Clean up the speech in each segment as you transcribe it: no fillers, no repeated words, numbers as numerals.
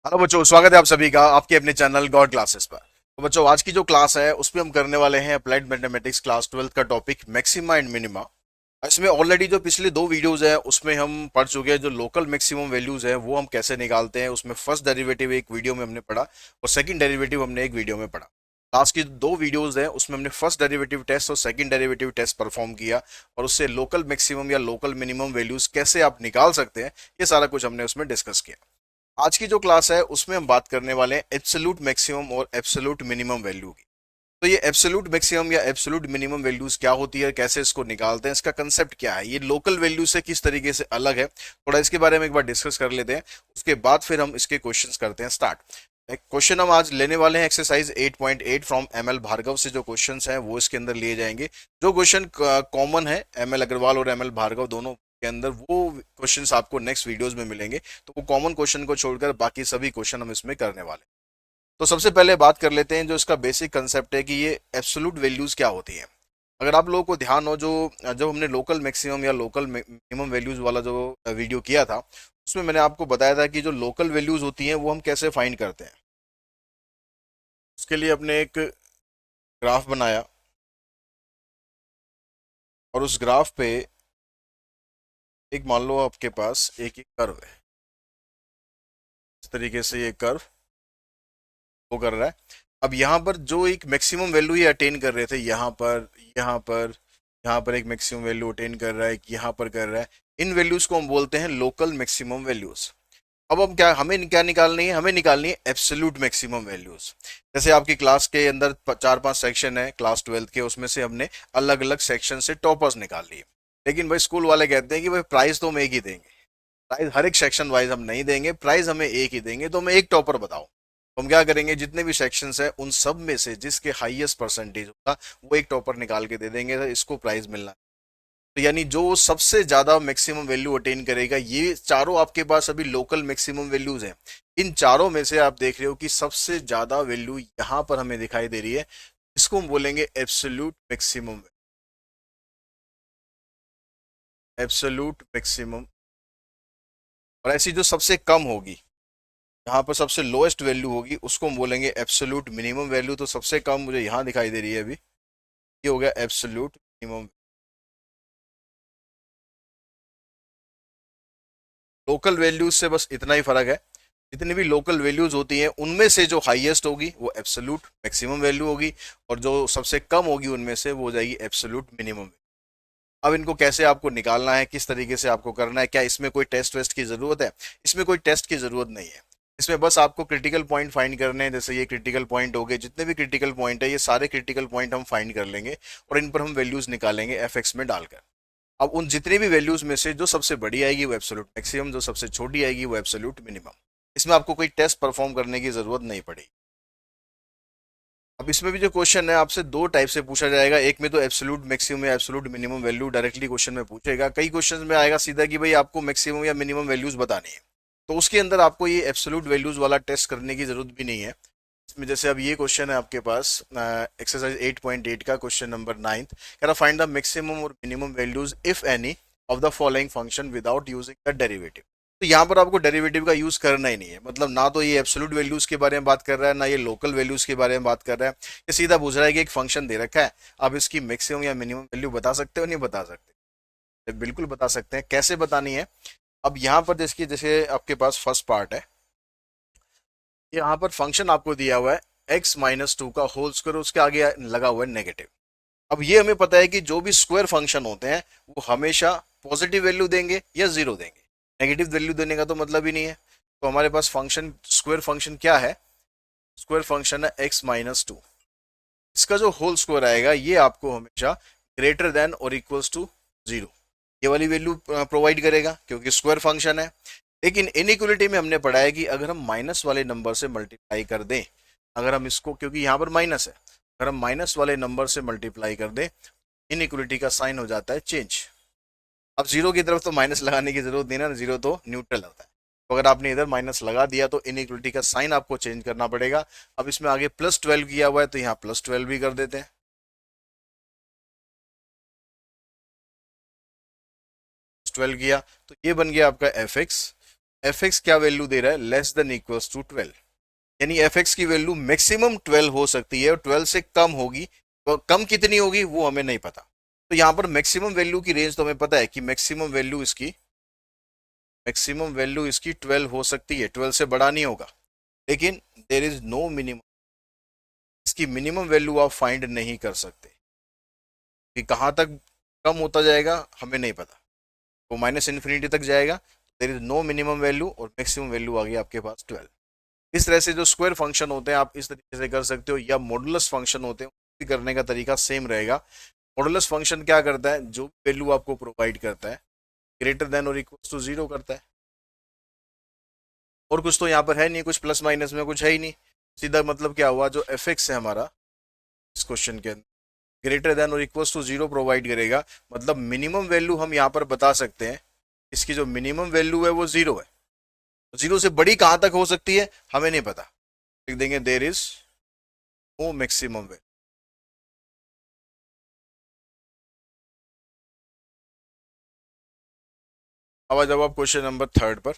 Hello बच्चों, स्वागत है आप सभी का आपके अपने चैनल गॉड क्लासेस पर। तो बच्चों, आज की जो क्लास है उसमें हम करने वाले हैं अप्लाइड मैथमेटिक्स क्लास 12 का टॉपिक मैक्सिमा एंड मिनिमा। इसमें ऑलरेडी जो पिछले दो वीडियोस हैं उसमें हम पढ़ चुके हैं जो लोकल मैक्सिमम वैल्यूज है वो हम कैसे निकालते हैं। उसमें फर्स्ट डेरिवेटिव एक वीडियो में हमने पढ़ा और सेकंड डेरिवेटिव हमने एक वीडियो में पढ़ा। लास्ट की दो वीडियोस हैं उसमें हमने फर्स्ट डेरिवेटिव टेस्ट और सेकंड डेरिवेटिव टेस्ट परफॉर्म किया और उससे लोकल मैक्सिमम या लोकल मिनिमम वैल्यूज कैसे आप निकाल सकते हैं ये सारा कुछ हमने उसमें डिस्कस किया। आज की जो क्लास है उसमें हम बात करने वाले हैं एब्सोल्यूट मैक्सिमम और एब्सोल्यूट मिनिमम वैल्यू की। तो ये एब्सोल्यूट मैक्सिमम या एब्सोल्यूट मिनिमम वैल्यूज क्या होती है, कैसे इसको निकालते हैं, इसका कंसेप्ट क्या है, ये लोकल वैल्यू से किस तरीके से अलग है, थोड़ा इसके बारे में एक बार डिस्कस कर लेते हैं। उसके बाद फिर हम इसके क्वेश्चंस करते हैं स्टार्ट। एक क्वेश्चन हम आज लेने वाले हैं exercise 8.8 from M L Bhargava से। जो क्वेश्चंस हैं वो इसके अंदर लिए जाएंगे। जो क्वेश्चन कॉमन है एम एल अग्रवाल और एम एल भार्गव दोनों के अंदर, वो क्वेश्चंस आपको नेक्स्ट वीडियोस में मिलेंगे। तो वो कॉमन क्वेश्चन को छोड़कर बाकी सभी क्वेश्चन हम इसमें करने वाले हैं। तो सबसे पहले बात कर लेते हैं जो इसका बेसिक कंसेप्ट है कि ये एब्सोल्यूट वैल्यूज क्या होती हैं। अगर आप लोगों को ध्यान हो, जो जब हमने लोकल मैक्सिमम या लोकल मिनिमम वैल्यूज वाला जो वीडियो किया था उसमें मैंने आपको बताया था कि जो लोकल वैल्यूज होती हैं वो हम कैसे फाइंड करते हैं। उसके लिए अपने एक ग्राफ बनाया और उस ग्राफ पे एक, मान लो आपके पास एक एक कर्व है। इस तरीके से ये कर्व वो कर रहा है। अब यहाँ पर जो एक मैक्सिमम वैल्यू ये अटेन कर रहे थे, यहाँ पर एक मैक्सिमम वैल्यू अटेन कर रहा है, यहाँ पर कर रहा है। इन वैल्यूज को हम बोलते हैं लोकल मैक्सिमम वैल्यूज। अब हम क्या, हमें क्या निकालनी है, हमें निकालनी है एब्सोल्यूट मैक्सिमम वैल्यूज। जैसे आपकी क्लास के अंदर चार पांच सेक्शन है क्लास 12 के, उसमें से हमने अलग अलग सेक्शन से टॉपर्स निकाल लिए। लेकिन भाई स्कूल वाले कहते हैं कि भाई प्राइस तो हम एक ही देंगे। प्राइस हर एक सेक्शन वाइज हम नहीं देंगे, प्राइस हमें एक ही देंगे। तो हमें एक टॉपर बताओ। तो हम क्या करेंगे, जितने भी सेक्शंस है उन सब में से जिसके हाईएस्ट परसेंटेज होगा वो एक टॉपर निकाल के दे देंगे, तो इसको प्राइज मिलना। तो यानी जो सबसे ज्यादा मैक्सिमम वैल्यू अटेन करेगा, ये चारों आपके पास अभी लोकल मैक्सिमम वैल्यूज हैं। इन चारों में से आप देख रहे हो कि सबसे ज्यादा वैल्यू यहां पर हमें दिखाई दे रही है। इसको हम बोलेंगे एब्सोल्यूट मैक्सिमम। Absolute maximum. और ऐसी जो सबसे कम होगी, यहाँ पर सबसे लोएस्ट वैल्यू होगी, उसको हम बोलेंगे एब्सोल्यूट मिनिमम वैल्यू। तो सबसे कम मुझे यहाँ दिखाई दे रही है अभी, ये हो गया एब्सोल्यूट मिनिमम। लोकल वैल्यूज से बस इतना ही फर्क है। जितनी भी लोकल वैल्यूज होती हैं उनमें से जो हाईएस्ट होगी वो एब्सोल्यूट मैक्सिमम वैल्यू होगी, और जो सबसे कम होगी उनमें से वो हो जाएगी एब्सोल्यूट मिनिमम। अब इनको कैसे आपको निकालना है, किस तरीके से आपको करना है, क्या इसमें कोई टेस्ट वेस्ट की जरूरत है? इसमें कोई टेस्ट की जरूरत नहीं है। इसमें बस आपको क्रिटिकल पॉइंट फाइंड करने हैं। जैसे ये क्रिटिकल पॉइंट हो गए, जितने भी क्रिटिकल पॉइंट है ये सारे क्रिटिकल पॉइंट हम फाइंड कर लेंगे और इन पर हम वैल्यूज निकालेंगे एफ एक्स में डालकर। अब उन जितनी भी वैल्यूज में से जो सबसे बड़ी आएगी वो एब्सोल्यूट मैक्सिमम, जो सबसे छोटी आएगी वो एब्सोल्यूट मिनिमम। इसमें आपको कोई टेस्ट परफॉर्म करने की जरूरत नहीं पड़ेगी। अब इसमें भी जो क्वेश्चन है आपसे दो टाइप से पूछा जाएगा। एक में तो एब्सोल्यूट मैक्सिमम या absolute minimum value directly question में पूछेगा। कई क्वेश्चन में आएगा सीधा कि भाई आपको मैक्सिमम या मिनिमम वैल्यूज बतानी है। तो उसके अंदर आपको ये एब्सोल्यूट वैल्यूज वाला टेस्ट करने की जरूरत भी नहीं है। इसमें जैसे अब ये क्वेश्चन है आपके पास एक्सरसाइज 8.8 का क्वेश्चन नंबर 9, कह रहा फाइंड द मैक्सिमम और minimum values if any of the following function without using the derivative. तो यहाँ पर आपको डेरिवेटिव का यूज करना ही नहीं है। मतलब ना तो ये एब्सोल्यूट वैल्यूज के बारे में बात कर रहा है, ना ये लोकल वैल्यूज के बारे में बात कर रहा है। ये सीधा पूछ रहा है कि एक फंक्शन दे रखा है, आप इसकी मैक्सिमम या मिनिमम वैल्यू बता सकते हो, नहीं बता सकते? बिल्कुल बता सकते हैं। कैसे बतानी है? अब यहाँ पर जिसकी, जैसे आपके पास फर्स्ट पार्ट है, यहाँ पर फंक्शन आपको दिया हुआ है x-2 का होल स्क्वायर, उसके आगे लगा हुआ है नेगेटिव। अब ये हमें पता है कि जो भी स्क्वायर फंक्शन होते हैं वो हमेशा पॉजिटिव वैल्यू देंगे या जीरो देंगे। नेगेटिव वैल्यू देने का तो मतलब ही नहीं है। तो हमारे पास फंक्शन, स्क्वायर फंक्शन क्या है? स्क्वायर फंक्शन है x-2। इसका जो होल स्क्वायर आएगा ये आपको हमेशा ग्रेटर देन और इक्वल्स टू जीरो, ये वाली वैल्यू प्रोवाइड करेगा क्योंकि स्क्वायर फंक्शन है। लेकिन इनइक्वलिटी में हमने पढ़ा है कि अगर हम माइनस वाले नंबर से मल्टीप्लाई कर दें, अगर हम इसको, क्योंकि यहाँ पर माइनस है, अगर हम माइनस वाले नंबर से मल्टीप्लाई कर दें, इनइक्वलिटी का साइन हो जाता है चेंज। अब जीरो की तरफ तो माइनस लगाने की जरूरत नहीं ना, जीरो तो न्यूट्रल होता है। तो अगर आपने इधर माइनस लगा दिया तो इनइक्वलिटी का साइन आपको चेंज करना पड़ेगा। अब इसमें आगे +12 किया हुआ है तो यहाँ +12 भी कर देते हैं। 12 किया तो ये बन गया आपका एफ एक्स। एफ एक्स क्या वैल्यू दे रहा है, लेस देन इक्वल्स टू 12, यानी एफ एक्स की वैल्यू मैक्सिमम 12 हो सकती है और 12 से कम होगी, तो कम कितनी होगी वो हमें नहीं पता। तो यहाँ पर मैक्सिमम वैल्यू की रेंज तो हमें पता है कि मैक्सिमम वैल्यू इसकी 12 हो सकती है, 12 से बड़ा नहीं होगा, लेकिन देर इज नो मिनिमम, इसकी मिनिमम वैल्यू आप फाइंड नहीं कर सकते कि कहाँ तक कम होता जाएगा हमें नहीं पता, वो माइनस इन्फिनिटी तक जाएगा, there is no minimum value और मैक्सिमम वैल्यू आ गई आपके पास 12। इस तरह से जो स्क्वायर फंक्शन होते हैं आप इस तरीके से कर सकते हो, या मॉडुलस फंक्शन होते हैं भी करने का तरीका सेम रहेगा। मॉडुलस फंक्शन क्या करता है, जो वैल्यू आपको प्रोवाइड करता है ग्रेटर देन और इक्वल टू 0 करता है, और कुछ तो यहाँ पर है नहीं, कुछ प्लस माइनस में कुछ है ही नहीं, सीधा मतलब क्या हुआ, जो एफ एक्स है हमारा इस क्वेश्चन के अंदर ग्रेटर देन और इक्वल टू 0 प्रोवाइड करेगा, मतलब मिनिमम वैल्यू हम यहाँ पर बता सकते हैं, इसकी जो मिनिमम वैल्यू है वो 0 है, 0 से बड़ी कहाँ तक हो सकती है हमें नहीं पता, लिख देंगे there is no maximum value. अब आ जाओ आप क्वेश्चन नंबर थर्ड पर।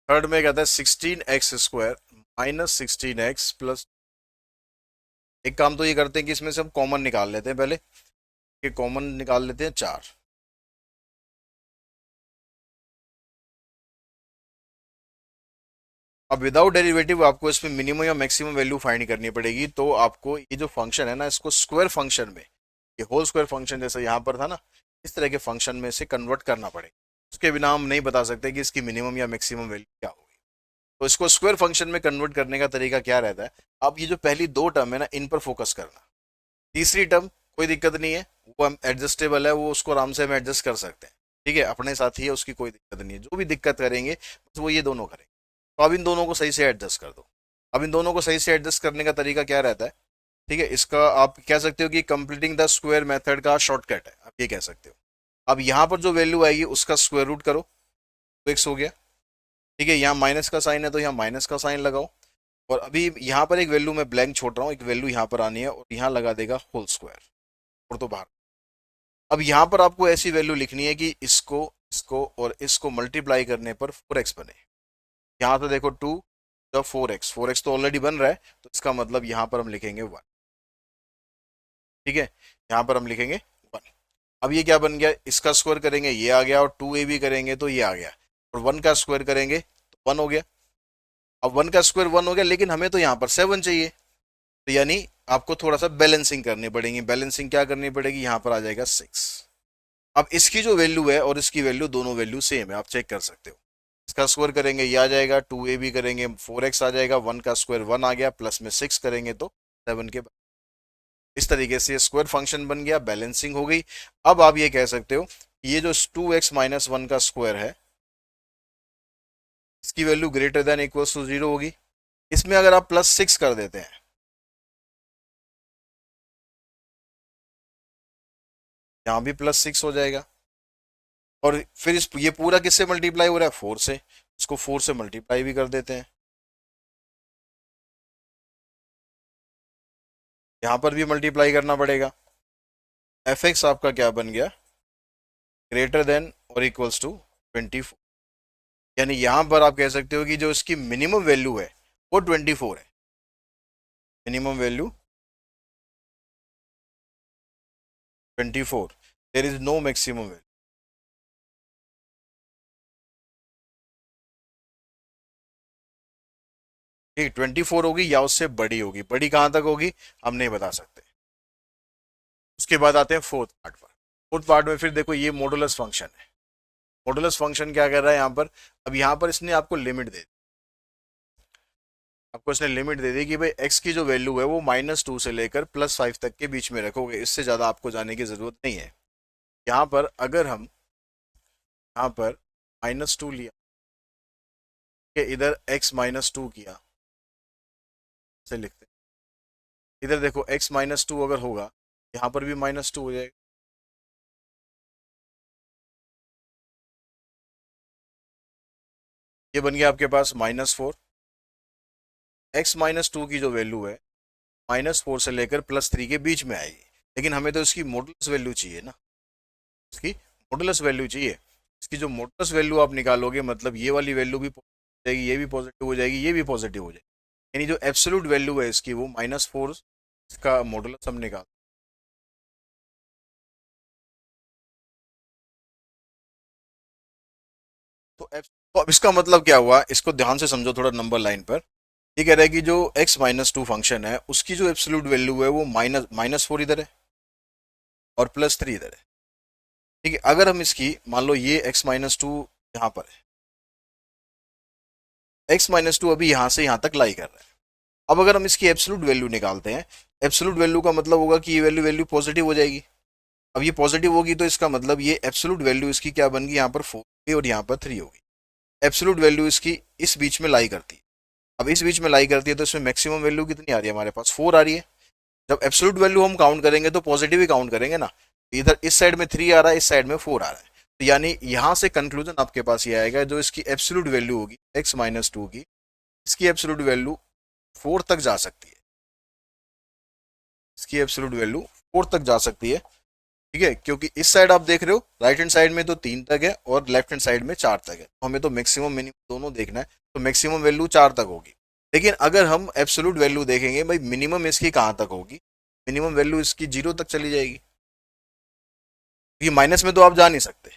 थर्ड में कहता है 16x² माइनस 16x प्लस, एक काम तो ये करते हैं कि इसमें से हम कॉमन निकाल लेते हैं पहले, कि कॉमन निकाल लेते हैं 4। अब विदाउट डेरिवेटिव आपको इसमें मिनिमम या मैक्सिमम वैल्यू फाइंड करनी पड़ेगी, तो आपको ये जो फंक्शन है ना, इसको स्क्वायर फंक्शन में, ये होल स्क्वायर फंक्शन जैसा यहाँ पर था ना, इस तरह के फंक्शन में से कन्वर्ट करना पड़ेगा, उसके बिना हम नहीं बता सकते कि इसकी मिनिमम या मैक्सिमम वैल्यू क्या होगी। तो इसको स्क्वायर फंक्शन में कन्वर्ट करने का तरीका क्या रहता है, अब ये जो पहली दो टर्म है ना इन पर फोकस करना, तीसरी टर्म कोई दिक्कत नहीं है, वो हम एडजस्टेबल है, वो उसको आराम से हम एडजस्ट कर सकते हैं, ठीक है, अपने साथ ही है, उसकी कोई दिक्कत नहीं है, जो भी दिक्कत करेंगे बस वो ये दोनों करेंगे। तो अब इन दोनों को सही से एडजस्ट कर दो। अब इन दोनों को सही से एडजस्ट करने का तरीका क्या रहता है, ठीक है, इसका आप कह सकते हो कि कंप्लीटिंग द स्क्वायर मेथड का शॉर्टकट है, आप ये कह सकते हो। अब यहाँ पर जो वैल्यू आएगी उसका स्क्वायर रूट करो, तो एक्स हो गया, ठीक है, यहाँ माइनस का साइन है तो यहाँ माइनस का साइन लगाओ, और अभी यहाँ पर एक वैल्यू मैं ब्लैंक छोड़ रहा हूँ, एक वैल्यू यहाँ पर आनी है और यहाँ लगा देगा होल स्क्वायर, और तो बाहर। अब यहाँ पर आपको ऐसी वैल्यू लिखनी है कि इसको इसको और इसको मल्टीप्लाई करने पर 4x बने। यहाँ तो देखो 2 जब 4x तो ऑलरेडी बन रहा है, तो इसका मतलब यहाँ पर हम लिखेंगे 1, ठीक है, यहाँ पर हम लिखेंगे 1। अब ये क्या बन गया, इसका स्क्वायर करेंगे ये आ गया, और 2ab करेंगे तो ये आ गया, और 1 का स्क्वायर करेंगे तो 1 हो गया। अब 1 का स्क्वायर 1 हो गया, लेकिन हमें तो यहाँ पर 7 चाहिए, तो यानी आपको थोड़ा सा बैलेंसिंग करनी पड़ेगी। बैलेंसिंग क्या करनी पड़ेगी, यहाँ पर आ जाएगा 6। अब इसकी जो वैल्यू है और इसकी वैल्यू दोनों वैल्यू सेम है, आप चेक कर सकते हो। इसका स्क्वायर करेंगे ये आ जाएगा, 2ab करेंगे 4x आ जाएगा, 1 का स्क्वायर 1 आ गया, प्लस में 6 करेंगे तो 7 के। इस तरीके से स्क्वायर फंक्शन बन गया, बैलेंसिंग हो गई। अब आप ये कह सकते हो ये जो 2x माइनस 1 का स्क्वायर है, इसकी value greater than equal to 0 होगी। इसमें अगर आप +6 कर देते हैं, यहाँ भी +6 हो जाएगा, और फिर ये पूरा किससे मल्टीप्लाई हो रहा है, 4 से, इसको 4 से मल्टीप्लाई भी कर देते हैं, यहाँ पर भी मल्टीप्लाई करना पड़ेगा। एफ एक्स आपका क्या बन गया, ग्रेटर देन और इक्वल्स टू 24, यानी यहाँ पर आप कह सकते हो कि जो इसकी मिनिमम वैल्यू है वो 24 है, minimum value 24, there is no maximum value. ठीक, 24 होगी या उससे बड़ी होगी, बड़ी कहाँ तक होगी हम नहीं बता सकते। उसके बाद आते हैं फोर्थ पार्ट पर। फोर्थ पार्ट में फिर देखो ये मॉडुलस फंक्शन है। मॉडुलस फंक्शन क्या कर रहा है यहाँ पर, अब यहाँ पर इसने आपको लिमिट दे दी, आपको इसने लिमिट दे दी कि भाई x की जो वैल्यू है वो -2 से लेकर +5 तक के बीच में रखोगे, इससे ज़्यादा आपको जाने की ज़रूरत नहीं है। यहाँ पर अगर हम यहाँ पर -2 लिया कि इधर x -2 किया, से लिखते हैं, इधर देखो x -2 अगर होगा यहाँ पर भी -2 हो जाएगा, ये बन गया आपके पास -4। x -2 की जो वैल्यू है -4 से लेकर +3 के बीच में आएगी, लेकिन हमें तो इसकी मॉडुलस वैल्यू चाहिए ना, इसकी मॉडुलस वैल्यू चाहिए। इसकी जो मोटर्स वैल्यू आप निकालोगे, मतलब ये वाली वैल्यू भी पॉजिटिव हो जाएगी, ये भी पॉजिटिव हो जाएगी, ये भी पॉजिटिव हो जाएगी, यानी जो एब्सोल्यूट वैल्यू है इसकी वो -4, इसका मॉडुलस हम निकाल। तो अब इसका मतलब क्या हुआ, इसको ध्यान से समझो थोड़ा नंबर लाइन पर। ये कह रहा है कि जो x-2 फंक्शन है उसकी जो एब्सोल्यूट वैल्यू है वो -4 इधर है और +3 इधर है। ठीक है, अगर हम इसकी मान लो ये x-2 यहाँ पर है, x-2 अभी यहाँ से यहाँ तक लाई कर रहा है। अब अगर हम इसकी एब्सोल्यूट वैल्यू निकालते हैं, एब्सोल्यूट वैल्यू का मतलब होगा कि ये वैल्यू वैल्यू पॉजिटिव हो जाएगी। अब ये पॉजिटिव होगी तो इसका मतलब ये एब्सोल्यूट वैल्यू इसकी क्या बन गई, यहाँ पर 4 होगी और यहाँ पर 3 होगी। एब्सोल्यूट वैल्यू इसकी इस बीच में लाई करती है। अब इस बीच में लाई करती है तो इसमें मैक्सिमम वैल्यू कितनी आ रही है, हमारे पास 4 आ रही है। जब एब्सोल्यूट वैल्यू हम काउंट करेंगे तो पॉजिटिव ही काउंट करेंगे ना। इधर इस साइड में 3 आ रहा है, इस साइड में 4 आ रहा है, तो यानी यहां से कंक्लूजन आपके पास ये आएगा, जो इसकी एब्सोल्यूट वैल्यू होगी x-2 की, इसकी एब्सोल्यूट वैल्यू 4 तक जा सकती है। इसकी एब्सोल्यूट वैल्यू 4 तक जा सकती है। ठीक है, क्योंकि इस साइड आप देख रहे हो, राइट हैंड साइड में तो 3 तक है और लेफ्ट हैंड साइड में 4 तक है, तो हमें तो मैक्सिमम मिनिमम दोनों देखना है, तो मैक्सिमम वैल्यू 4 तक होगी। लेकिन अगर हम एब्सोल्यूट वैल्यू देखेंगे भाई, मिनिमम इसकी कहाँ तक होगी, मिनिमम वैल्यू इसकी 0 तक चली जाएगी। ये माइनस में तो आप जा नहीं सकते,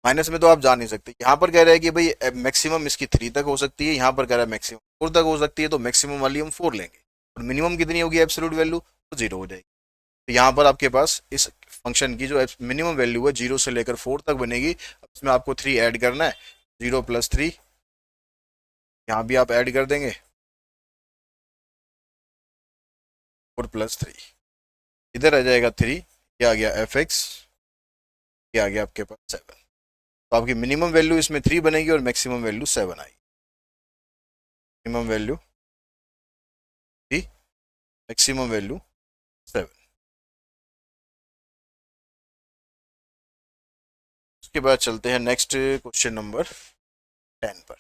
माइनस में तो आप जा नहीं सकते। यहाँ पर कह रहा है कि भाई मैक्सिमम इसकी 3 तक हो सकती है, यहाँ पर कह रहा है मैक्सिमम 4 तक हो सकती है, तो मैक्सिमम वाली हम 4 लेंगे और मिनिमम कितनी होगी एब्सोल्यूट वैल्यू, तो 0 हो जाएगी। तो यहाँ पर आपके पास इस फंक्शन की जो मिनिमम वैल्यू है 0 से लेकर 4 तक बनेगी। इसमें आपको 3 ऐड करना है, 0 + 3, यहाँ भी आप ऐड कर देंगे 4 + 3, इधर आ जाएगा 3, ये आ गया f(x), ये आ गया आपके पास 7। तो आपकी मिनिमम वैल्यू इसमें 3 बनेगी और मैक्सिमम वैल्यू 7 आएगी। Minimum value 3, maximum value 7। उसके बाद चलते हैं नेक्स्ट क्वेश्चन नंबर 10 पर।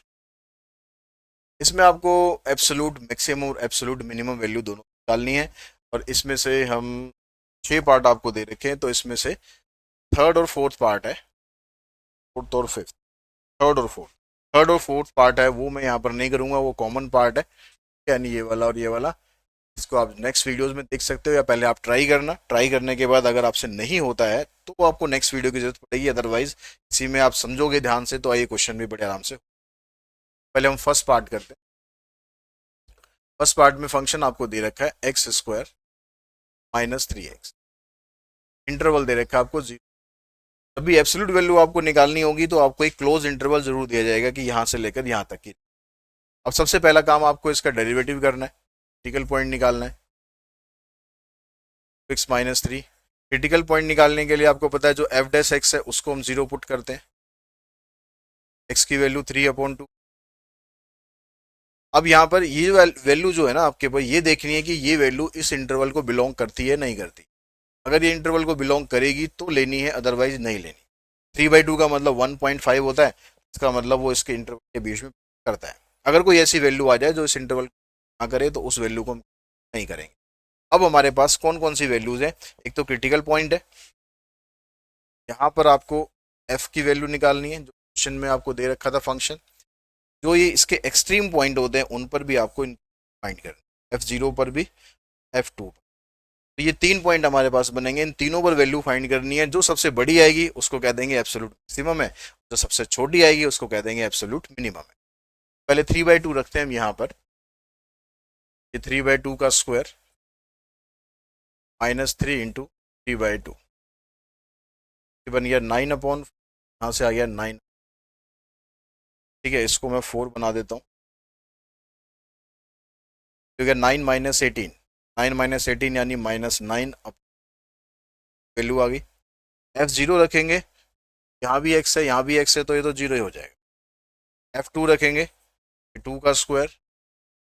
इसमें आपको एब्सोल्यूट मैक्सिमम और एब्सोल्यूट मिनिमम वैल्यू दोनों निकालनी है, और इसमें से हम 6 पार्ट आपको दे रखे हैं, तो इसमें से थर्ड और फोर्थ पार्ट है, फोर्थ और फिफ्थ, थर्ड और फोर्थ पार्ट है वो मैं यहाँ पर नहीं करूँगा, वो कॉमन पार्ट है, यानी ये वाला और ये वाला। इसको आप नेक्स्ट वीडियोस में देख सकते हो, या पहले आप ट्राई करना, ट्राई करने के बाद अगर आपसे नहीं होता है तो वो आपको नेक्स्ट वीडियो की जरूरत पड़ेगी, अदरवाइज इसी में आप समझोगे ध्यान से तो ये क्वेश्चन भी बड़े आराम से। पहले हम फर्स्ट पार्ट करते हैं। फर्स्ट पार्ट में फंक्शन आपको दे रखा है x² -3x, इंटरवल दे रखा है आपको 0। अभी एब्सोल्यूट वैल्यू आपको निकालनी होगी तो आपको एक क्लोज इंटरवल जरूर दिया जाएगा कि यहाँ से लेकर यहाँ तक की। अब सबसे पहला काम आपको इसका डेरिवेटिव करना है, क्रिटिकल पॉइंट निकालना है, x-3। क्रिटिकल पॉइंट निकालने के लिए आपको पता है जो f' है उसको हम 0 पुट करते हैं, x की वैल्यू 3/2। अब यहाँ पर ये वैल्यू जो है ना आपके पास, ये देखनी है कि ये वैल्यू इस इंटरवल को बिलोंग करती है नहीं करती। अगर ये इंटरवल को बिलोंग करेगी तो लेनी है, अदरवाइज नहीं लेनी। 3/2 का मतलब 1.5 होता है, इसका मतलब वो इसके इंटरवल के बीच में करता है। अगर कोई ऐसी वैल्यू आ जाए जो इस इंटरवल ना करे तो उस वैल्यू को हम नहीं करेंगे। अब हमारे पास कौन कौन सी वैल्यूज है, एक तो क्रिटिकल पॉइंट है, यहाँ पर आपको f की वैल्यू निकालनी है, जो क्वेश्चन में आपको दे रखा था फंक्शन। जो ये इसके एक्सट्रीम पॉइंट होते हैं उन पर भी आपको फाइंड करना, f0 पर भी, f2 पर। तो ये 3 पॉइंट हमारे पास बनेंगे, इन तीनों पर वैल्यू फाइंड करनी है। जो सबसे बड़ी आएगी उसको कह देंगे एब्सोल्यूट मैक्सिमम है, जो सबसे छोटी आएगी उसको कह देंगे एब्सोल्यूट मिनिमम है। पहले 3/2 रखते हैं हम यहाँ पर, ये 3/2 का स्क्वायर -3 इंटू 3/2, ये बन गया 9/, यहाँ से आ गया 9। ठीक है, इसको मैं 4 बना देता हूँ, क्योंकि 9 - 18 यानी -9 वैल्यू आ गई। f0 रखेंगे, यहाँ भी x है यहाँ भी x है, तो ये तो 0 ही हो जाएगा। f2 रखेंगे, 2 का स्क्वायर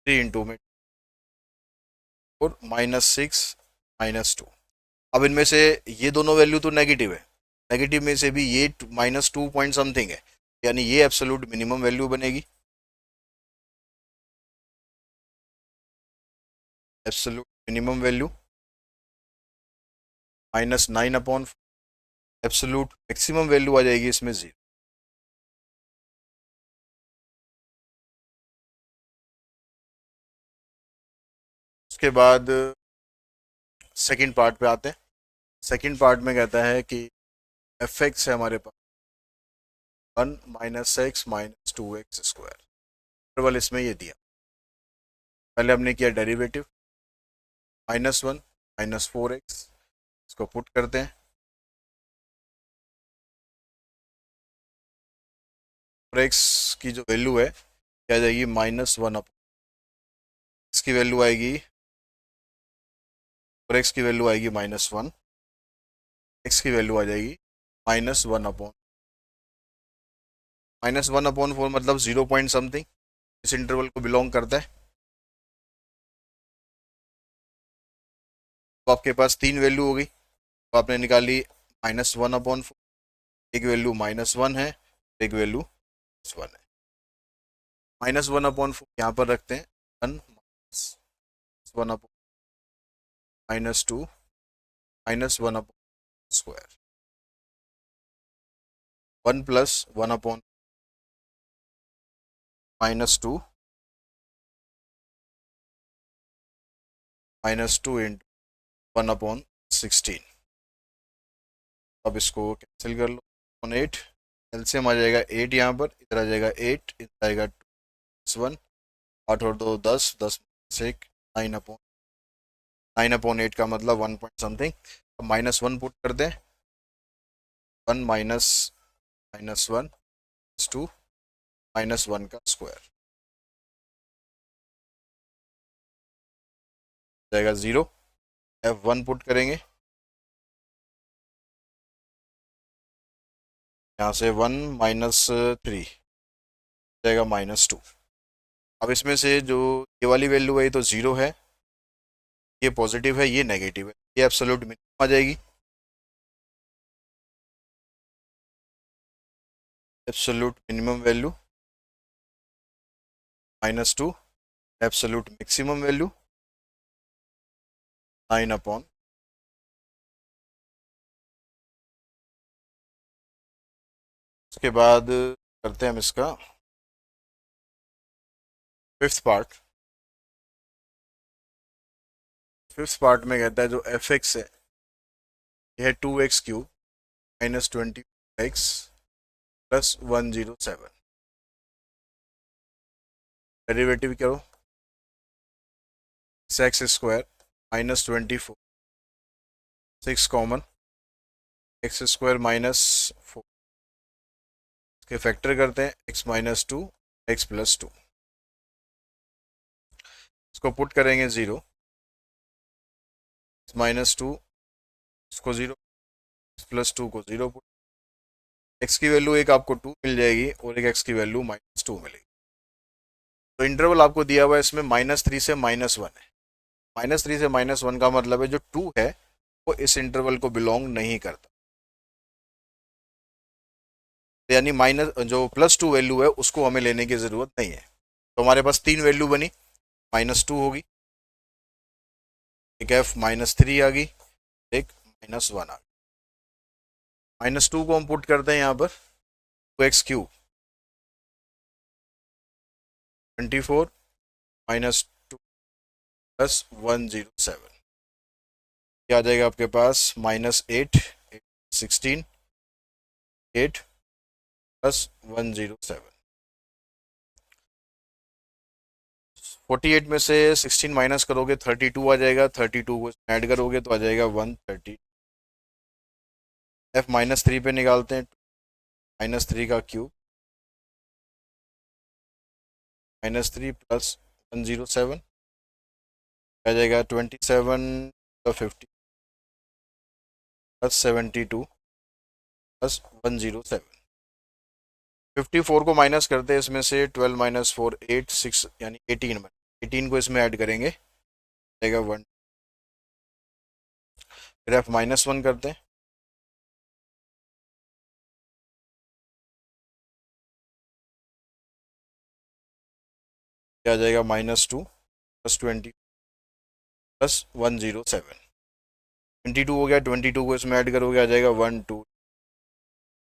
3 इंटू में और -6 -2। अब इनमें से ये दोनों वैल्यू तो नेगेटिव है, नेगेटिव में से भी ये -2 पॉइंट समथिंग है, यानी ये एब्सोल्यूट मिनिमम वैल्यू बनेगी। Absolute minimum value -9/, absolute maximum value आ जाएगी इसमें 0। उसके बाद सेकंड पार्ट पे आते हैं। सेकंड पार्ट में कहता है कि एफ एक्स है हमारे पास 1 - x - 2x²। इंटरवल इसमें ये दिया। पहले हमने किया डेरिवेटिव -1 -4x, इसको पुट करते हैं। 4x की जो वैल्यू है क्या आ जाएगी -1 x की वैल्यू आएगी 4x की वैल्यू आएगी -1, x की वैल्यू आ जाएगी -1/4 मतलब 0 पॉइंट समथिंग इस इंटरवल को बिलोंग करता है। तो आपके पास तीन वैल्यू हो गई, तो आपने निकाली -1/4, एक वैल्यू -1 है, एक वैल्यू +1 है। -1/4 यहाँ पर रखते हैं, 1 -1 -2 -1/², 1 + 1/-2 -2 × 1/16। अब इसको कैंसिल कर लो, 8 एलसीएम आ जाएगा 8, यहाँ पर इधर आ जाएगा 8, इधर आएगा 1, 8 और 2 10, 10 से 9/8 का मतलब 1 पॉइंट समथिंग। अब -1 पुट कर दें, 1 -1 2 -1 का स्क्वायर जाएगा 0। F1 पुट करेंगे, यहाँ से 1 -3 जाएगा -2। अब इसमें से जो ये वाली वैल्यू है ये तो 0 है, ये पॉजिटिव है, ये नेगेटिव है, ये एब्सोल्यूट मिनिमम आ जाएगी। Absolute minimum value -2, absolute maximum value 9/। उसके बाद करते हैं हम इसका फिफ्थ पार्ट। फिफ्थ पार्ट में कहता है जो एफ एक्स है यह है 2x³ -20x +107। डेरिवेटिव करो, x² -24, 6 कॉमन, x² -4, इसके फैक्टर करते हैं x -2 x +2, इसको पुट करेंगे 0, -2 इसको 0, +2 को 0 पुट, x की वैल्यू एक आपको 2 मिल जाएगी और एक x की वैल्यू -2 मिलेगी। तो इंटरवल आपको दिया हुआ है इसमें -3 से -1 है। -3 से -1 का मतलब है जो 2 है वो इस इंटरवल को बिलोंग नहीं करता, यानी माइनस जो +2 वैल्यू है उसको हमें लेने की जरूरत नहीं है। तो हमारे पास तीन वैल्यू बनी, -2 होगी, एक F -3 आ गई, एक -1 आ गई। -2 को हम पुट करते हैं यहाँ पर, 2x³ 24 -2 +107, क्या आ जाएगा आपके पास -8 16 8 +107। 48 में से 16 माइनस करोगे 32 आ जाएगा, 32 को ऐड करोगे तो आ जाएगा 130। F -3 पे निकालते हैं, -3 का क्यूब -3 +107 आ जाएगा 27 50 +72 +107। 54 को माइनस करते हैं इसमें से, 12 - 4 8 6 यानी 18 में 18 को इसमें ऐड करेंगे जाएगा 1। फिर F -1 करते हैं, क्या आ जाएगा -2 +20 +107। 22 हो गया, 22 को इसमें ऐड करोगे आ जाएगा 1 2।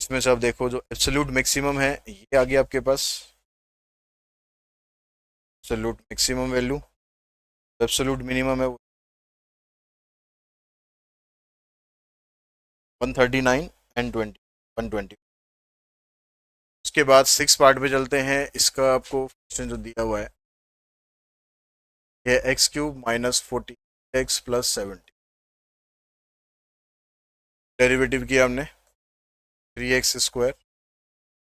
इसमें से अब देखो जो एब्सोल्यूट मैक्सिमम है ये आ गया आपके पास, absolute maximum value absolute minimum है 139 एंड 120। उसके बाद 6 पार्ट पे चलते हैं। इसका आपको क्वेश्चन जो दिया हुआ है, ये x cube minus 40x+70, derivative किया हमने 3x²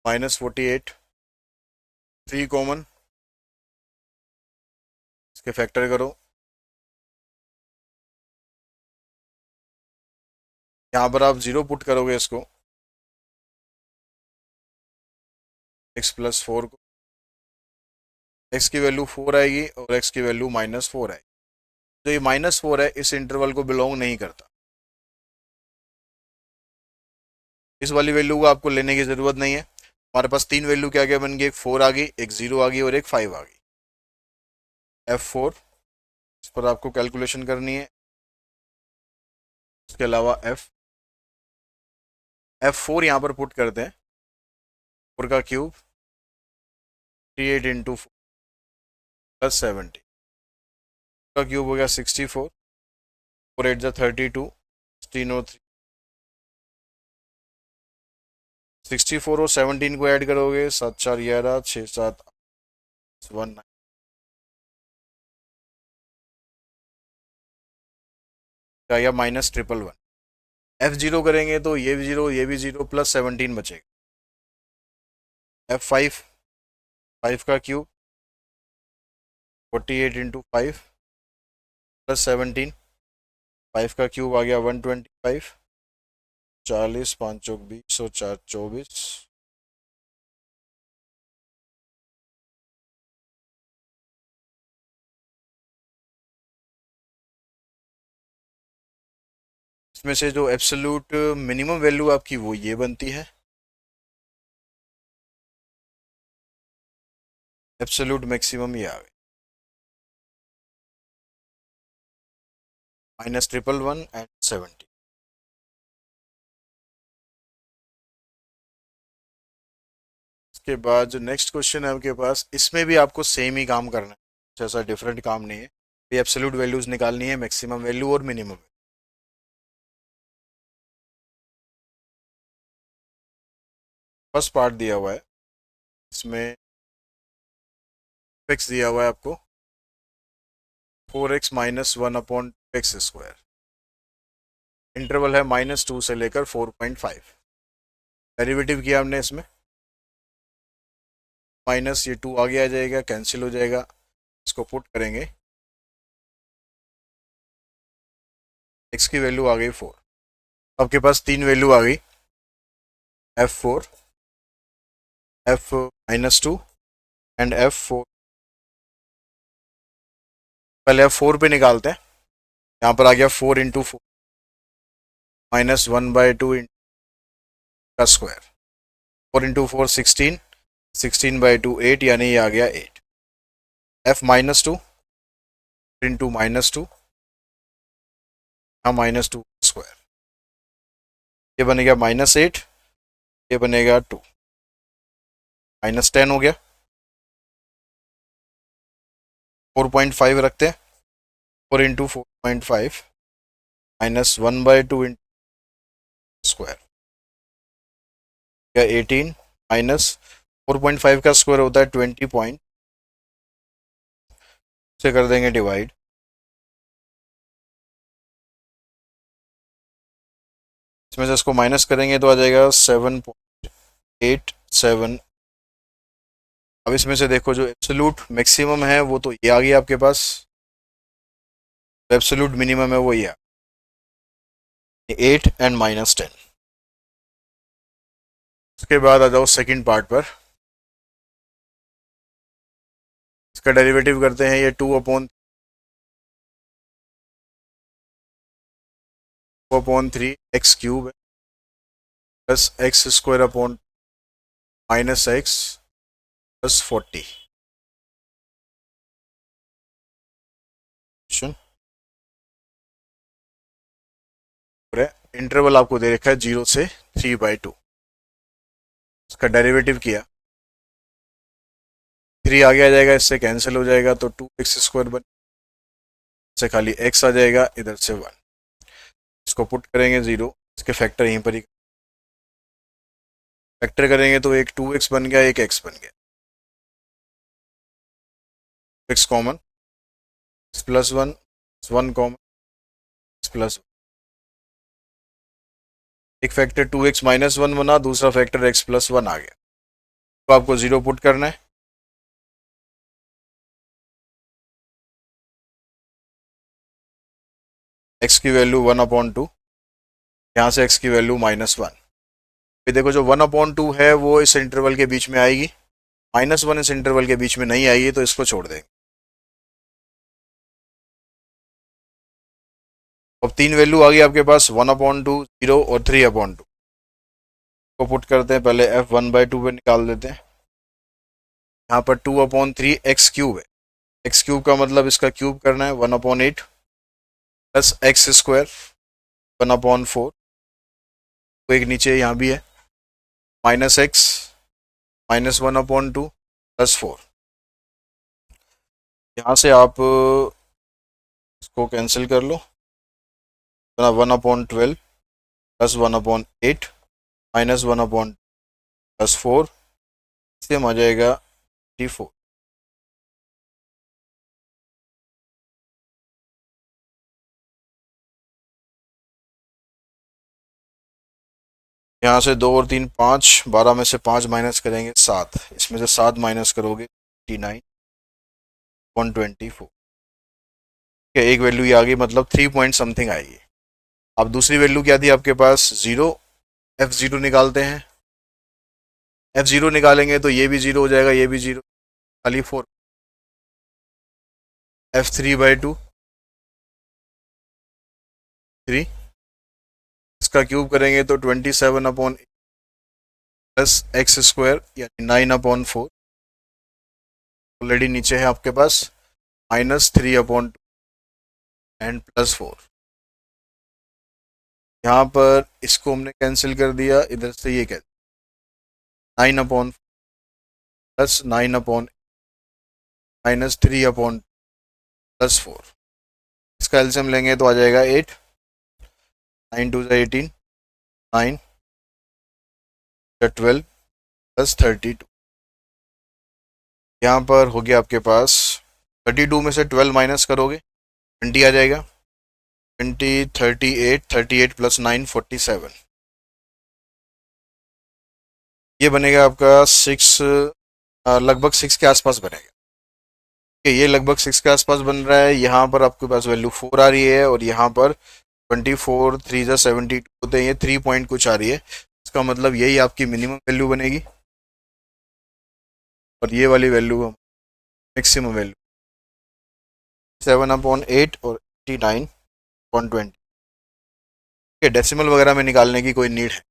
-48, 3 कॉमन, इसके फैक्टर करो। यहाँ पर आप 0 पुट करोगे इसको, x+4 को, x की वैल्यू 4 आएगी और x की वैल्यू -4 आएगी। तो ये -4 है, इस इंटरवल को बिलोंग नहीं करता। इस वाली वैल्यू को आपको लेने की ज़रूरत नहीं है। हमारे पास 3 वैल्यू क्या क्या बन गई, एक 4 आ गई, एक 0 आ गई और एक 5 आ गई। F4 इस पर आपको कैलकुलेशन करनी है। उसके अलावा F4 यहाँ पर पुट करते हैं, 4 का क्यूब 38 इंटू 4+70 का क्यूब हो गया 64, 4 8 जा 32, 16 और 3, 64 और 17 को ऐड करोगे 7 4 11 6 7 1 9, क्या या -111। F0 करेंगे तो ये भी 0, ये भी 0, +17 बचेगा। F5 5 का क्यूब 48 इंटू 5+17, 5 का क्यूब आ गया 125, 40 5 चौक 20 और 4 24, इसमें से जो एब्सोल्यूट मिनिमम वैल्यू आपकी वो ये बनती है, एब्सोल्यूट मैक्सिमम ये आ गई -111 एंड 70। इसके बाद जो नेक्स्ट क्वेश्चन है आपके पास, इसमें भी आपको सेम ही काम करना है, कुछ ऐसा डिफरेंट काम नहीं है। ये एब्सोल्यूट वैल्यूज निकालनी है, मैक्सिमम वैल्यू और मिनिमम। फर्स्ट पार्ट दिया हुआ है, इसमें फिक्स दिया हुआ है आपको 4x -1/x²। इंटरवल है -2 से लेकर 4.5। डेरिवेटिव किया हमने इसमें, माइनस ये 2 आगे आ जाएगा, कैंसिल हो जाएगा, इसको पुट करेंगे, x की वैल्यू आ गई 4। आपके पास 3 वैल्यू आ गई, F4, F-2 एंड F4। पहले F4 पे निकालते हैं। यहाँ पर आ गया 4 इंटू 4 -1/2 का स्क्वायर, 4 इंटू 4 16, 16/2 8, यानी ये आ गया 8। F-2 इंटू -2, यहाँ -2 स्क्वायर, ये बनेगा -8, ये बनेगा 2, -10 हो गया। 4.5 रखते हैं, 4 इंटू 4.5 -1/2 स्क्वायर, या 18 माइनस 4.5 का स्क्वायर होता है 20 पॉइंट, से कर देंगे डिवाइड, इसमें से इसको माइनस करेंगे तो आ जाएगा 7.87। अब इसमें से देखो जो एब्सोल्यूट मैक्सिमम है वो तो ये आ गया आपके पास, एब्सोल्यूट मिनिमम है वो ये 8 एंड -10। उसके बाद आ जाओ सेकंड पार्ट पर। इसका डेरिवेटिव करते हैं, ये 2/3 एक्स क्यूब है plus x² -x plus 40। Interval आपको दे रखा है 0 से 3/2। इसका डेरिवेटिव किया, 3 आगे आ जाएगा, इससे कैंसिल हो जाएगा, तो 2x² बन, से खाली x आ जाएगा, इधर से 1। इसको पुट करेंगे 0, इसके फैक्टर यहीं पर ही फैक्टर करेंगे तो एक 2x बन गया, एक x बन गया, x common, plus 1, 1 common, plus एक फैक्टर 2x माइनस 1 बना, दूसरा फैक्टर x प्लस 1 आ गया। तो आपको 0 पुट करना है, x की वैल्यू 1/2, यहाँ से x की वैल्यू -1। फिर देखो जो 1/2 है वो इस इंटरवल के बीच में आएगी, -1 इस इंटरवल के बीच में नहीं आएगी, तो इसको छोड़ देंगे। अब 3 वैल्यू आ गई आपके पास, 1/2, 0 और 3/2 को पुट करते हैं। पहले f1/2 पे निकाल देते हैं। यहाँ पर 2/3 x क्यूब है, x क्यूब का मतलब इसका क्यूब करना है, 1/8 प्लस एक्स स्क्वायर 1/4, तो एक नीचे यहाँ भी है, -x -1/2 प्लस 4। यहाँ से आप इसको कैंसिल कर लो, 1/12 प्लस 1/8 -1/, प्लस 4, इससे आ जाएगा 4। यहाँ से 2 और 3 5, 12 में से 5 माइनस करेंगे 7, इसमें से 7 माइनस करोगे 89 124। एक वैल्यू ये आ गई, मतलब 3 पॉइंट समथिंग आएगी। अब दूसरी वैल्यू क्या थी आपके पास, 0, f0 निकालते हैं। f0 निकालेंगे तो ये भी 0 हो जाएगा, ये भी 0, खाली 4। f3/2 3, इसका क्यूब करेंगे तो 27/, प्लस एक्स स्क्वायर यानी 9/4, ऑलरेडी नीचे है आपके पास -3/2 एंड प्लस 4। यहाँ पर इसको हमने कैंसिल कर दिया, इधर से ये क्या 9/, प्लस 9/, -3/, प्लस 4। इसका एलसीएम लेंगे तो आ जाएगा 8, 9 2 18, 9 12 प्लस 32। यहाँ पर हो गया आपके पास 32 में से 12 माइनस करोगे 20 आ जाएगा, 20 38, 38 प्लस 9 47। ये बनेगा आपका 6, लगभग 6 के आसपास बनेगा। ये लगभग 6 के आसपास बन रहा है। यहाँ पर आपके पास वैल्यू 4 आ रही है, और यहाँ पर 24 3 72 होते हैं, ये 3 पॉइंट कुछ आ रही है। इसका मतलब यही आपकी मिनिमम वैल्यू बनेगी, और ये वाली वैल्यू मैक्सिमम वैल्यू 7/8 और 89/20। ये डेसिमल वगैरह में निकालने की कोई नीड है।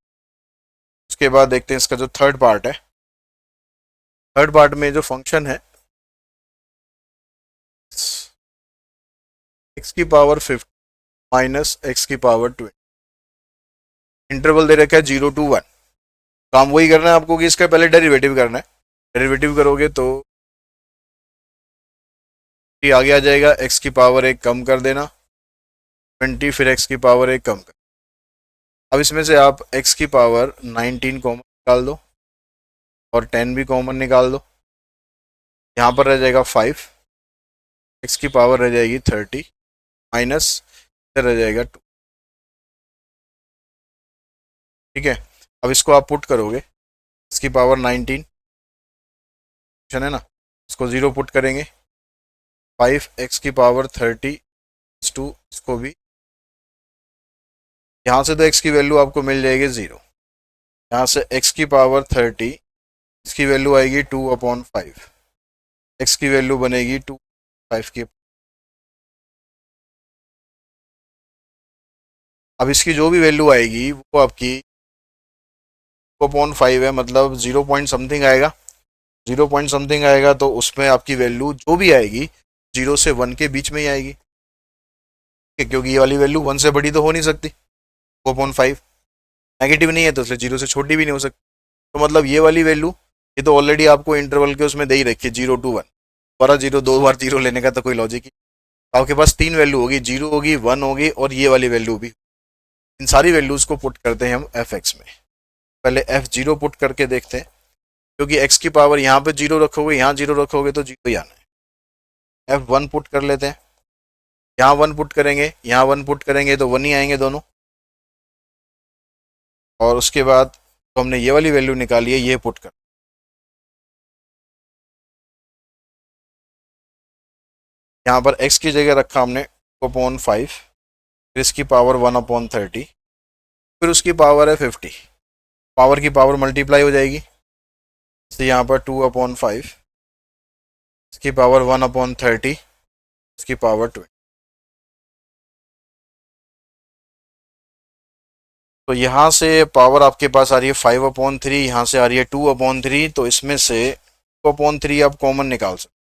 उसके बाद देखते हैं इसका जो थर्ड पार्ट है। थर्ड पार्ट में जो फंक्शन है x की पावर 50 माइनस एक्स की पावर 20, इंटरवल दे रखा है 0 to 1। काम वही करना है आपको कि इसका पहले डेरिवेटिव करना है। डेरिवेटिव करोगे तो आगे आ जाएगा, x की पावर 1 कम कर देना 20, फिर x की पावर 1 कम कर। अब इसमें से आप x की पावर 19 कॉमन निकाल दो, और 10 भी कॉमन निकाल दो। यहाँ पर रह जाएगा 5, x की पावर रह जाएगी 30, माइनस रह जाएगा 2। ठीक है, अब इसको आप पुट करोगे, इसकी पावर 19 है ना, इसको 0 पुट करेंगे, 5 x की पावर 30 2, इसको भी यहाँ से तो x की वैल्यू आपको मिल जाएगी 0। यहाँ से x की पावर 30, इसकी वैल्यू आएगी 2/5, x की वैल्यू बनेगी 2 5 की। अब इसकी जो भी वैल्यू आएगी वो आपकी 2/5 है, मतलब 0 पॉइंट समथिंग आएगा। 0 पॉइंट समथिंग आएगा तो उसमें आपकी वैल्यू जो भी आएगी 0 से 1 के बीच में ही आएगी, क्योंकि ये वाली वैल्यू 1 से बड़ी तो हो नहीं सकती। 4/5 नेगेटिव नहीं है तो इसलिए 0 से छोटी भी नहीं हो सकती। तो मतलब ये वाली वैल्यू, ये तो ऑलरेडी आपको इंटरवल के उसमें दे ही रखी है 0 to 1। 12 0 2 बार 0 लेने का तो कोई लॉजिक ही। तो आपके पास तीन वैल्यू होगी, 0 होगी, 1 होगी और ये वाली वैल्यू भी। इन सारी वैल्यूज को पुट करते हैं हम एफ एक्स में। पहले F0 पुट करके देखते हैं, क्योंकि x की पावर यहाँ पे 0 रखोगे, यहाँ 0 रखोगे तो 0 ही आना है। F1 पुट कर लेते हैं, यहाँ 1 पुट करेंगे, यहाँ 1 पुट करेंगे तो 1 ही आएंगे दोनों। और उसके बाद तो हमने ये वाली वैल्यू निकाली है, ये पुट कर, यहाँ पर x की जगह रखा हमने 2/5, फिर इसकी पावर 1/30, फिर उसकी पावर है 50। पावर की पावर मल्टीप्लाई हो जाएगी, तो यहाँ पर 2/5, इसकी पावर 1/30, इसकी पावर 20। तो यहाँ से पावर आपके पास आ रही है 5/3, यहाँ से आ रही है 2/3, तो इसमें से 2/3 आप कॉमन निकाल सकते।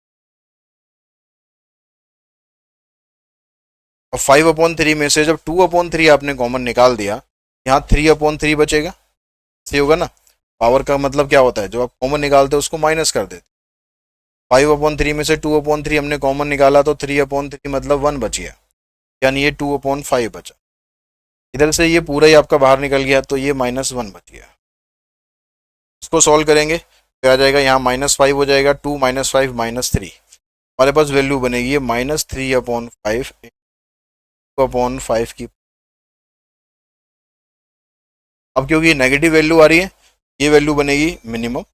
अब 5/3 में से जब 2/3 आपने कॉमन निकाल दिया, यहाँ 3/3 बचेगा, सही होगा ना। पावर का मतलब क्या होता है, जब आप कॉमन निकालते हो उसको माइनस कर देते। 5/3 में से 2/3 हमने कॉमन निकाला तो 3/3 मतलब 1 बच गया, यानी ये 2/5 बचा। इधर से ये पूरा ही आपका बाहर निकल गया, तो ये -1 बच गया। इसको सॉल्व करेंगे क्या आ जाएगा, यहाँ -5 हो जाएगा, 2 - 5 -3, हमारे पास वैल्यू बनेगी ये -3/5 2/5 की। अब क्योंकि नेगेटिव वैल्यू आ रही है, ये वैल्यू बनेगी मिनिमम,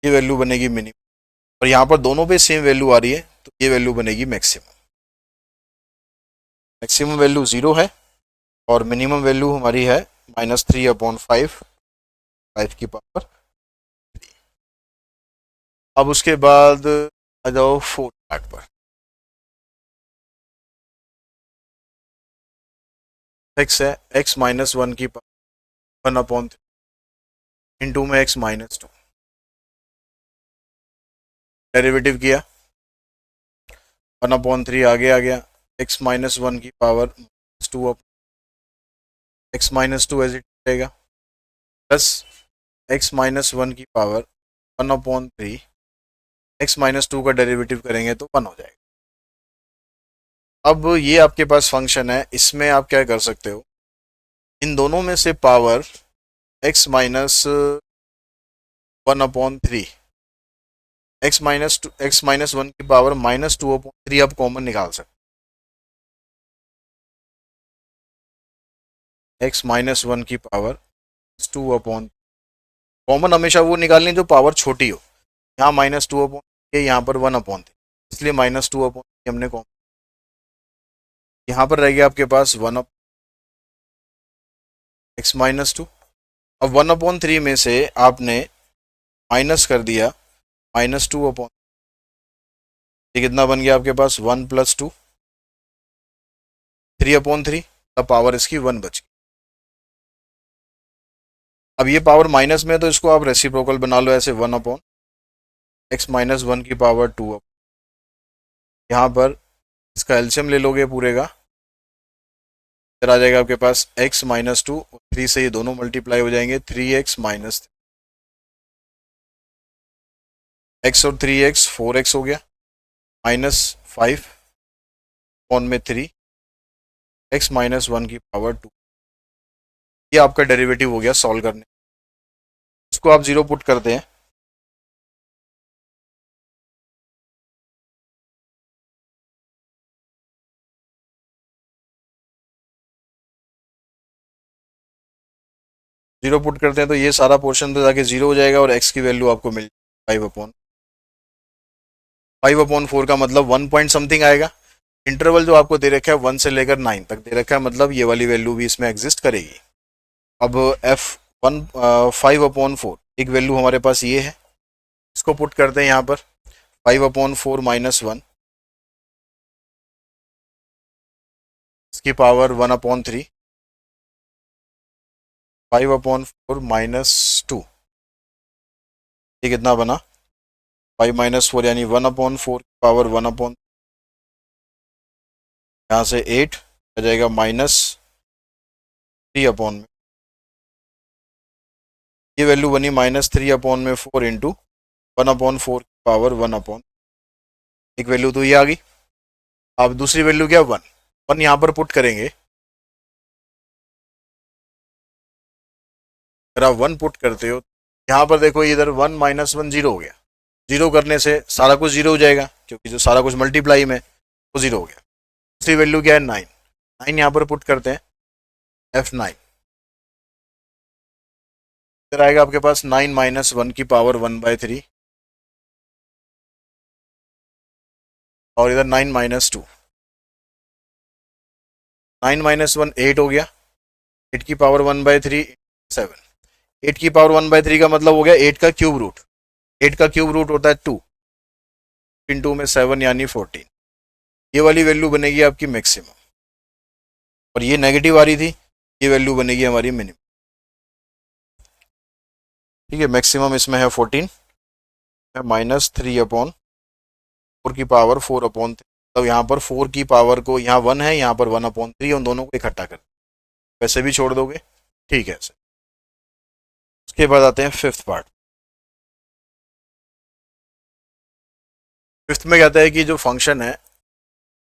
ये वैल्यू बनेगी मिनिमम, और यहाँ पर दोनों पे सेम वैल्यू आ रही है, तो ये वैल्यू बनेगी मैक्सिमम। मैक्सिमम वैल्यू 0 है और मिनिमम वैल्यू हमारी है -3/5 5 की पावर। अब उसके बाद आ जाओ फोर्थ पार्ट पर। x है, x -1 की पावर 1/3 इंटू में x -2, डेरिवेटिव किया 1/3 आगे आ गया, x -1 की पावर 2 x -2 एज इट रहेगा, प्लस x -1 की पावर 1/3, x -2 का डेरिवेटिव करेंगे तो 1 हो जाएगा। अब ये आपके पास फंक्शन है, इसमें आप क्या कर सकते हो, इन दोनों में से पावर x -1/3, x -1 की पावर -2/3 आप कॉमन निकाल सकते। x -1 की पावर 2/, कॉमन हमेशा वो निकालनी जो पावर छोटी हो, यहाँ -2/, यहाँ पर 1/3, इसलिए -2/, हमने कॉमन, यहाँ पर रह गया आपके पास 1 x -2। अब 1/3 में से आपने माइनस कर दिया -2/, ये कितना बन गया आपके पास 1 + 2 3/3, अब पावर इसकी 1 बच गई। अब ये पावर माइनस में है तो इसको आप रेसिप्रोकल बना लो ऐसे, 1/x -1 की पावर 2, यहाँ पर इसका एलसीएम ले लोगे पूरे का, फिर आ जाएगा आपके पास x -2, 3 से ये दोनों मल्टीप्लाई हो जाएंगे, 3x - x और 3x 4x हो गया, -5 में 3 x -1 की पावर 2, ये आपका डेरिवेटिव हो गया सॉल्व करने। इसको आप 0 पुट करते हैं, जीरो पुट करते हैं तो ये सारा पोर्शन तो जाके 0 हो जाएगा और x की वैल्यू आपको मिल 5/4 का मतलब 1 पॉइंट समथिंग आएगा। इंटरवल जो आपको दे रखा है 1 से लेकर 9 तक दे रखा है, मतलब ये वाली वैल्यू भी इसमें एग्जिस्ट करेगी। अब F1 5/4 एक वैल्यू हमारे पास ये है, इसको पुट करते हैं यहाँ पर 5/4 -1, इसकी पावर 1/3, 5/4 -2, ये कितना बना 5 - 4 यानी 1/4 की पावर 1/, यहाँ से 8 आ जाएगा -3/, ये वैल्यू बनी -3/4 इंटू 1/4 की पावर 1/, एक वैल्यू तो ये आ गई। अब दूसरी वैल्यू क्या, 1। 1 यहाँ पर पुट करेंगे, अगर आप 1 पुट करते हो यहाँ पर देखो इधर 1 माइनस 1 जीरो हो गया। जीरो करने से सारा कुछ जीरो हो जाएगा, क्योंकि जो सारा कुछ मल्टीप्लाई में वो जीरो हो गया। दूसरी वैल्यू क्या है, 9। 9 यहाँ पर पुट करते हैं, F9। इधर आएगा आपके पास 9 माइनस 1 की पावर 1/3, और इधर 9 माइनस 2। 9 माइनस 1 8 हो गया, 8 की पावर 1/3 7। 8 की पावर 1/3 का मतलब हो गया 8 का क्यूब रूट। 8 का क्यूब रूट होता है 2, इंटू में 7 यानी 14। ये वाली वैल्यू बनेगी आपकी मैक्सिमम, और ये नेगेटिव आ रही थी, ये वैल्यू बनेगी हमारी मिनिमम। ठीक है, मैक्सिमम इसमें है 14, -3/4 की पावर 4/3। तो यहाँ पर 4 की पावर को, यहाँ 1 है, यहाँ पर 1/3, उन दोनों को इकट्ठा कर, वैसे भी छोड़ दोगे, ठीक है ऐसे। उसके बाद आते हैं फिफ्थ पार्ट। फिफ्थ में कहता है कि जो फंक्शन है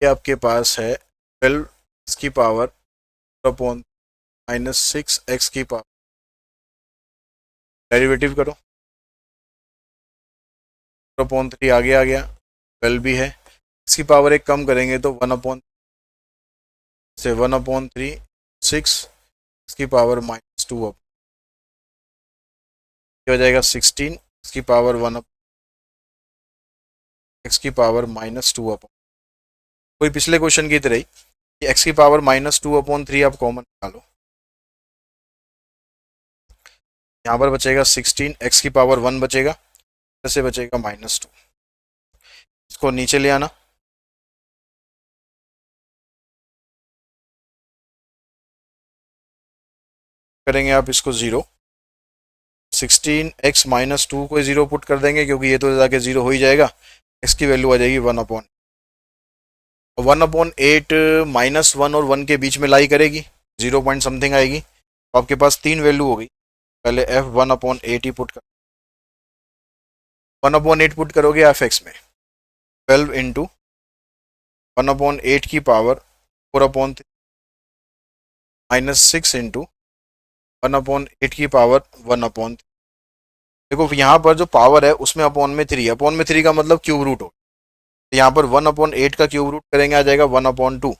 ये आपके पास है 12 की पावर अपॉन -6 की पावर, डेरिवेटिव करो, 4/3 आगे आ गया, 12 भी है, इसकी पावर एक कम करेंगे तो 1/3 6, इसकी पावर -2 हो जाएगा 16, इसकी पावर 1 x की पावर -2 कोई पिछले क्वेश्चन की तरह ही कि x की पावर -2/3 आप कॉमन निकालो, यहाँ पर बचेगा 16, x की पावर 1 बचेगा, ऐसे बचेगा -2। इसको नीचे ले आना, करेंगे आप इसको 0, 16x -2 को 0 पुट कर देंगे, क्योंकि ये तो जाके 0 हो ही जाएगा। x की वैल्यू आ जाएगी 1/8, -1 और 1 के बीच में लाई करेगी, 0 पॉइंट समथिंग आएगी। तो आपके पास तीन वैल्यू हो गई, पहले f 1/8 ही पुट कर, 1/8 पुट करोगे f(x) में 12 इंटू 1/8 की पावर 4/3 -6 इंटू 1/8 की पावर 1/3। देखो यहाँ पर जो पावर है उसमें अपॉन में 3, अपॉन में 3 का मतलब क्यूब रूट हो, तो यहाँ पर 1/8 का क्यूब रूट करेंगे आ जाएगा 1/2,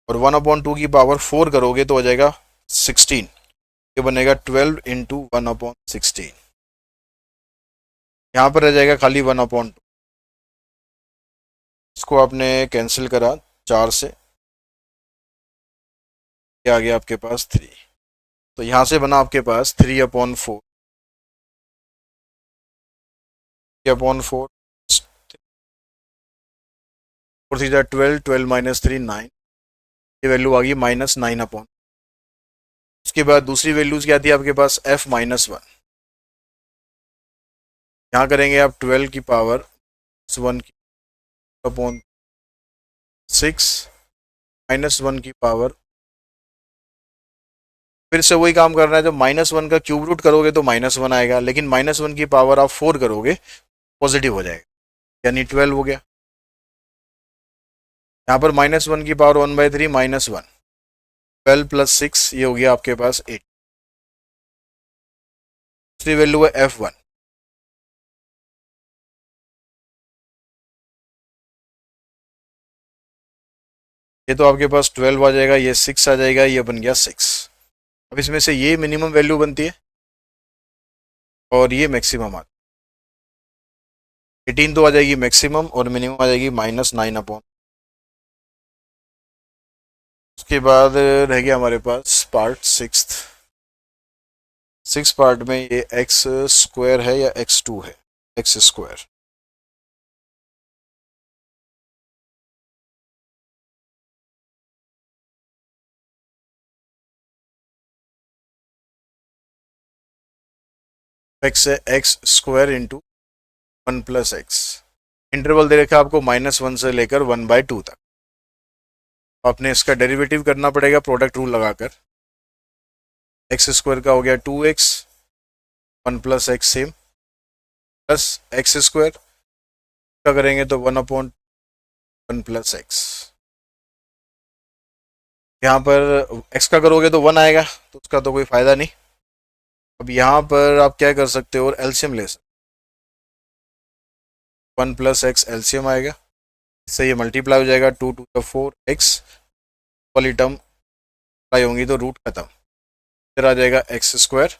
और 1/2 की पावर 4 करोगे तो आ जाएगा 16, ये बनेगा 12 इंटू 1/16। यहाँ पर रह जाएगा खाली 1/2, इसको आपने कैंसिल करा 4 से, ये आ गया आपके पास 3, तो यहाँ से बना आपके पास 3/4, 3/4, 4 3 12, 12 माइनस 3 9, ये वैल्यू आ गई -9/, उसके बाद दूसरी वैल्यूज क्या थी आपके पास, f-1, यहाँ करेंगे आप 12 की पावर 1 की अपॉन 6 -1 की पावर, फिर से वही काम करना है, जब -1 का क्यूब रूट करोगे तो -1 आएगा, लेकिन -1 की पावर आप 4 करोगे पॉजिटिव हो जाएगा, यानी 12 हो गया। यहाँ पर -1 की पावर 1/3 -1, 12 प्लस 6 ये हो गया आपके पास 8। दूसरी वैल्यू है f1, ये तो आपके पास 12 आ जाएगा, ये 6 आ जाएगा, ये बन गया 6। अब इसमें से ये मिनिमम वैल्यू बनती है और ये मैक्सिमम आती है, 18 तो आ जाएगी मैक्सिमम और मिनिमम आ जाएगी -9/, उसके बाद रह गया हमारे पास पार्ट सिक्स पार्ट में ये x² है या x2 है, x²। x है x² into 1 plus x, interval दे रखा आपको -1 से लेकर 1/2 तक। आपने इसका डेरिवेटिव करना पड़ेगा प्रोडक्ट रूल लगाकर, x² का हो गया 2x, 1 plus x same, plus x² का करेंगे तो 1/2 1 प्लस एक्स। यहाँ पर x का करोगे तो 1 आएगा, तो उसका तो कोई फायदा नहीं। अब यहाँ पर आप क्या कर सकते हो, और एलसीएम ले सकते हो। 1 प्लस एक्स एलसीएम आएगा, इससे ये मल्टीप्लाई हो जाएगा, 2 टू द 4 एक्स वाली टर्म अप्लाई होंगी तो रूट खत्म, फिर आ जाएगा एक्स स्क्वायर।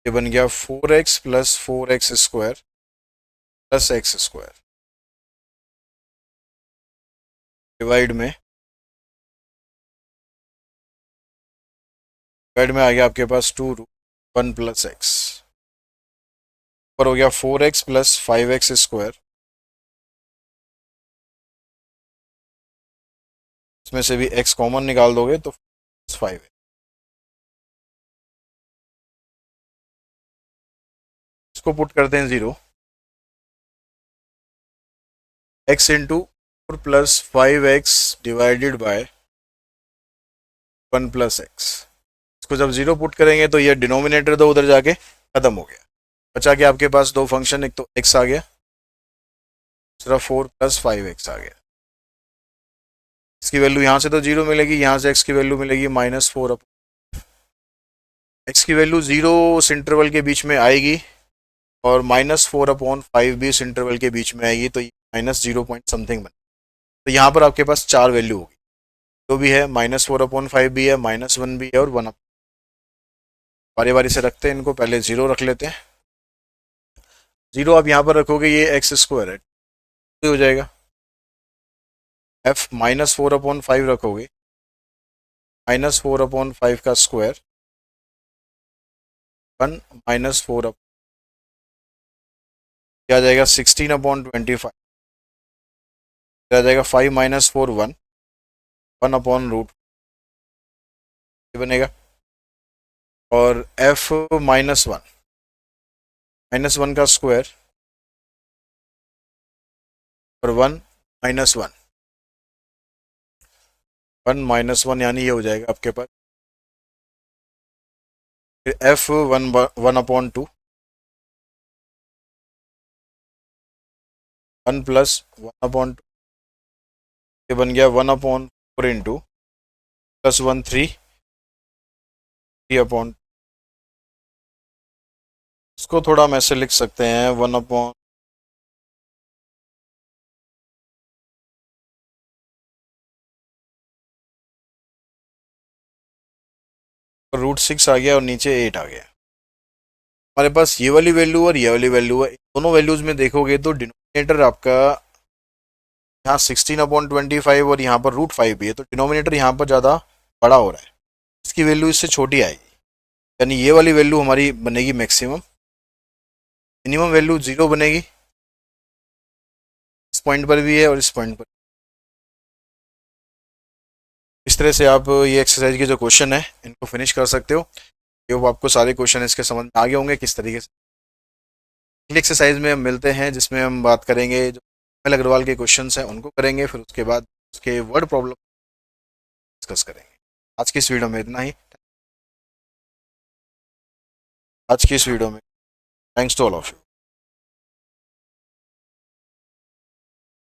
ये बन गया 4x plus 4x square plus x square divide में आ गया आपके पास 2 रूट 1 प्लस एक्स, और हो गया 4x प्लस 5x स्क्वायर, इसमें से भी x कॉमन निकाल दोगे तो 5 है। इसको पुट करते हैं 0, x into 4 plus 5x divided by 1 plus x. इसको जब 0 पुट करेंगे तो ये डिनोमिनेटर दो उधर जाके खत्म हो गया, बचा के आपके पास दो फंक्शन, एक तो x आ गया, दूसरा 4 प्लस 5x आ गया। इसकी वैल्यू यहाँ से तो 0 मिलेगी, यहाँ से x की वैल्यू मिलेगी -4। x की वैल्यू 0 इस इंटरवल के बीच में आएगी, और -4/5 भी इस इंटरवल के बीच में आएगी, तो -0 पॉइंट समथिंग बने। तो यहाँ पर आपके पास 4 वैल्यू होगी, जो भी है -4/5 भी है, -1 भी है, और 1। बारी बारी से रखते हैं इनको, पहले 0 रख लेते हैं। 0 आप यहाँ पर रखोगे, ये एक्स स्क्वायर है, तो हो जाएगा। f -4/5 रखोगे, -4/5 का स्क्वायर 1 -4 क्या आ जाएगा 16/25, आ जाएगा 5 -4 1 1/रूट बनेगा। और f -1 का स्क्वायर और 1 -1 यानी ये हो जाएगा आपके पास f 1/2 1 प्लस 1/2, ये बन गया 1/4 इंटू प्लस 1 3/, इसको थोड़ा हम ऐसे लिख सकते हैं 1/, √6 आ गया, और नीचे 8 आ गया। हमारे पास ये वाली वैल्यू और ये वाली वैल्यू है, दोनों वैल्यूज में देखोगे तो डिनोमिनेटर आपका यहाँ 16/25 और यहाँ पर √5 भी है, तो डिनोमिनेटर यहाँ पर ज़्यादा बड़ा हो रहा है, इसकी वैल्यू इससे छोटी आएगी, यानी ये वाली वैल्यू हमारी बनेगी मैक्सिमम। मिनिमम वैल्यू 0 बनेगी, इस पॉइंट पर भी है और इस पॉइंट पर। इस तरह से आप ये एक्सरसाइज के जो क्वेश्चन है इनको फिनिश कर सकते हो। ये आपको सारे क्वेश्चन इसके समझ में आ गए होंगे किस तरीके से। अगली एक्सरसाइज में हम मिलते हैं, जिसमें हम बात करेंगे जो एल अग्रवाल के क्वेश्चन हैं उनको करेंगे, फिर उसके बाद उसके वर्ड प्रॉब्लम डिस्कस करेंगे। आज की इस वीडियो में इतना ही। आज की इस वीडियो में thanks to all of you.